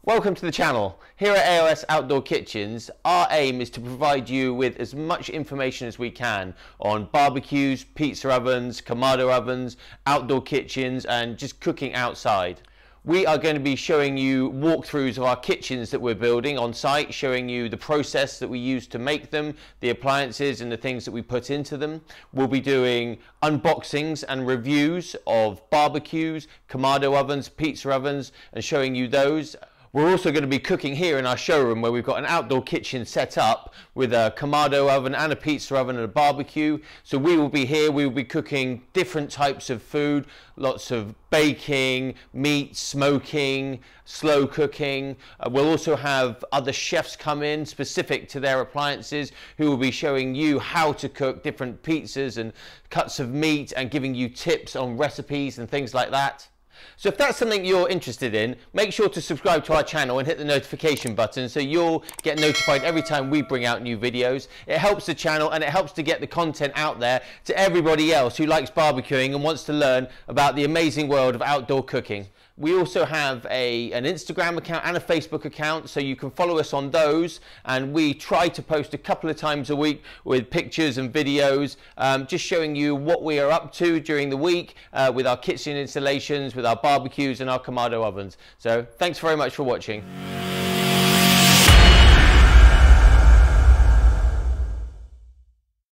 Welcome to the channel. Here at AOS Outdoor Kitchens, our aim is to provide you with as much information as we can on barbecues, pizza ovens, kamado ovens, outdoor kitchens, and just cooking outside. We are going to be showing you walkthroughs of our kitchens that we're building on site, showing you the process that we use to make them, the appliances and the things that we put into them. We'll be doing unboxings and reviews of barbecues, kamado ovens, pizza ovens, and showing you those. We're also going to be cooking here in our showroom where we've got an outdoor kitchen set up with a kamado oven and a pizza oven and a barbecue. So we will be here, we will be cooking different types of food, lots of baking, meat, smoking, slow cooking. We'll also have other chefs come in specific to their appliances who will be showing you how to cook different pizzas and cuts of meat and giving you tips on recipes and things like that. So if that's something you're interested in, make sure to subscribe to our channel and hit the notification button so you'll get notified every time we bring out new videos. It helps the channel and it helps to get the content out there to everybody else who likes barbecuing and wants to learn about the amazing world of outdoor cooking. We also have an Instagram account and a Facebook account, so you can follow us on those, and we try to post a couple of times a week with pictures and videos, just showing you what we are up to during the week with our kitchen installations, with our barbecues and our kamado ovens. So thanks very much for watching.